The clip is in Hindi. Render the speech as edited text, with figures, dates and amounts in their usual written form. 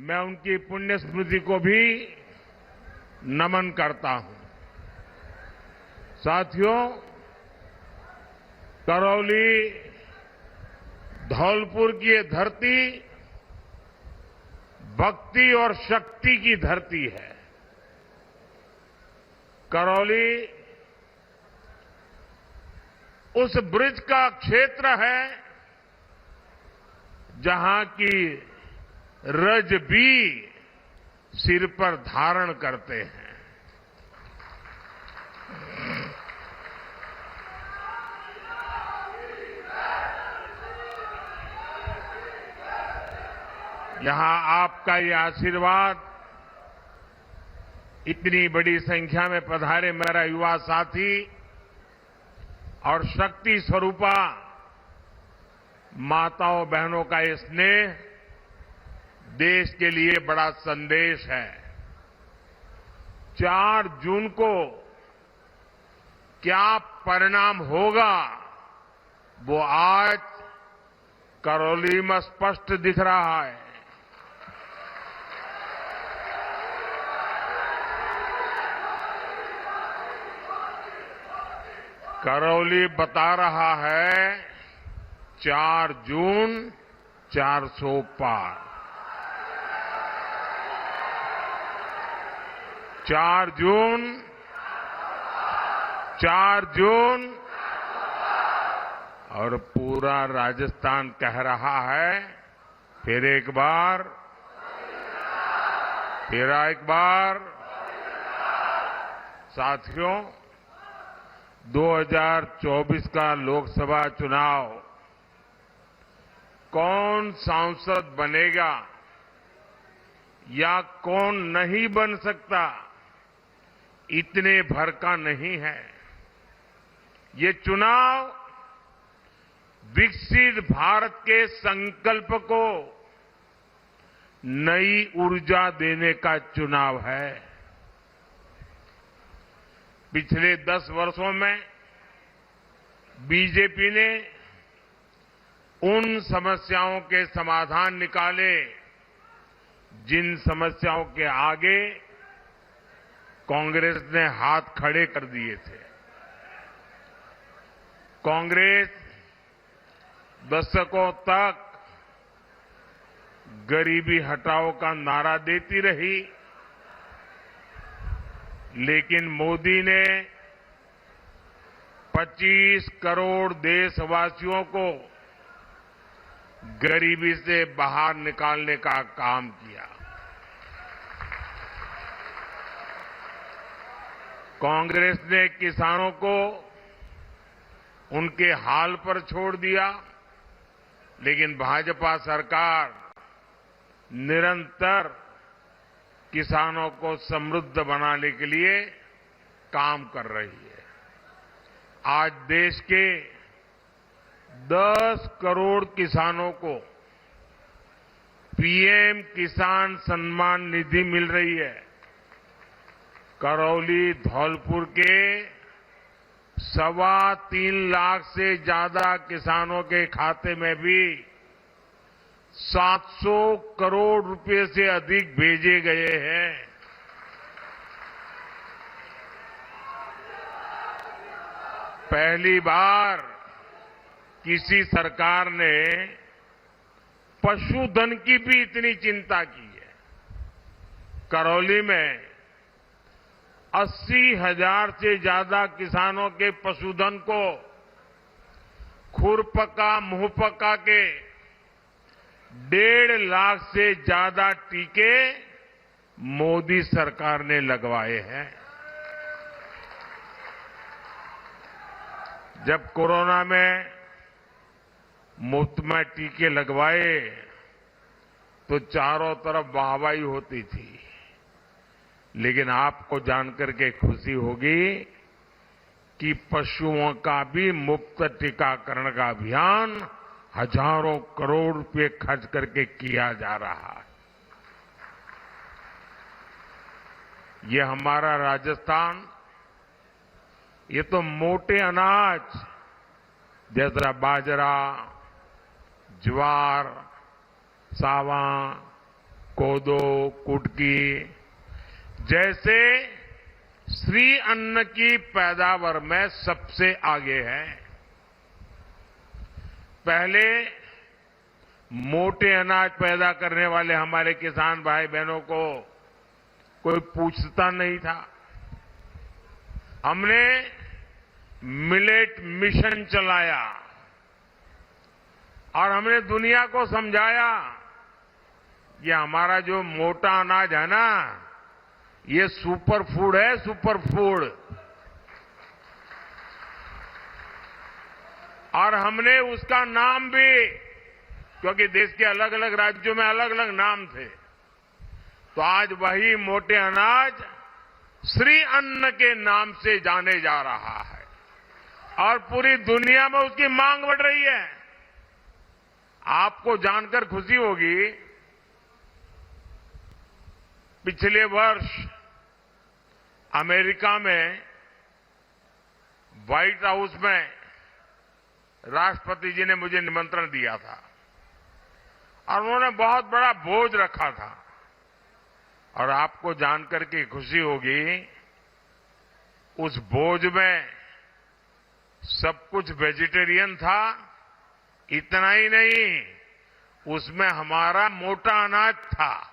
मैं उनकी पुण्य स्मृति को भी नमन करता हूं। साथियों, करौली धौलपुर की ये धरती भक्ति और शक्ति की धरती है। करौली उस ब्रिज का क्षेत्र है जहां की रज भी सिर पर धारण करते हैं। यहां आपका ये आशीर्वाद, इतनी बड़ी संख्या में पधारे मेरा युवा साथी और शक्ति स्वरूपा माताओं बहनों का ये स्नेह देश के लिए बड़ा संदेश है। 4 जून को क्या परिणाम होगा वो आज करौली में स्पष्ट दिख रहा है। करौली बता रहा है 4 जून 400 पार। 4 जून और पूरा राजस्थान कह रहा है फिर एक बार। 'साथियों, 2024 का लोकसभा चुनाव कौन सांसद बनेगा या कौन नहीं बन सकता, इतने भर का नहीं है। ये चुनाव विकसित भारत के संकल्प को नई ऊर्जा देने का चुनाव है। पिछले 10 वर्षों में बीजेपी ने उन समस्याओं के समाधान निकाले जिन समस्याओं के आगे कांग्रेस ने हाथ खड़े कर दिए थे। कांग्रेस दशकों तक गरीबी हटाओ का नारा देती रही, लेकिन मोदी ने 25 करोड़ देशवासियों को गरीबी से बाहर निकालने का काम किया। कांग्रेस ने किसानों को उनके हाल पर छोड़ दिया, लेकिन भाजपा सरकार निरंतर किसानों को समृद्ध बनाने के लिए काम कर रही है। आज देश के 10 करोड़ किसानों को पीएम किसान सम्मान निधि मिल रही है। करौली धौलपुर के 3.25 लाख से ज्यादा किसानों के खाते में भी 700 करोड़ रुपए से अधिक भेजे गए हैं। पहली बार किसी सरकार ने पशुधन की भी इतनी चिंता की है। करौली में 80,000 से ज्यादा किसानों के पशुधन को खुरपका मुंहपका के 1.5 लाख से ज्यादा टीके मोदी सरकार ने लगवाए हैं। जब कोरोना में मुफ्त में टीके लगवाए तो चारों तरफ वाहवाही होती थी, लेकिन आपको जानकर के खुशी होगी कि पशुओं का भी मुफ्त टीकाकरण का अभियान हजारों करोड़ रुपए खर्च करके किया जा रहा है। ये हमारा राजस्थान, ये तो मोटे अनाज जैसा बाजरा, ज्वार, सावा, कोदो, कुटकी जैसे श्री अन्न की पैदावार में सबसे आगे है। पहले मोटे अनाज पैदा करने वाले हमारे किसान भाई बहनों को कोई पूछता नहीं था। हमने मिलेट मिशन चलाया और हमने दुनिया को समझाया ये हमारा जो मोटा अनाज है ना, ये सुपर फूड है, सुपर फूड। और हमने उसका नाम भी, क्योंकि देश के अलग अलग राज्यों में अलग अलग नाम थे, तो आज वही मोटे अनाज श्री अन्न के नाम से जाने जा रहा है और पूरी दुनिया में उसकी मांग बढ़ रही है। आपको जानकर खुशी होगी, पिछले वर्ष अमेरिका में व्हाइट हाउस में राष्ट्रपति जी ने मुझे निमंत्रण दिया था और उन्होंने बहुत बड़ा भोज रखा था। और आपको जानकर के खुशी होगी, उस भोज में सब कुछ वेजिटेरियन था। इतना ही नहीं, उसमें हमारा मोटा अनाज था।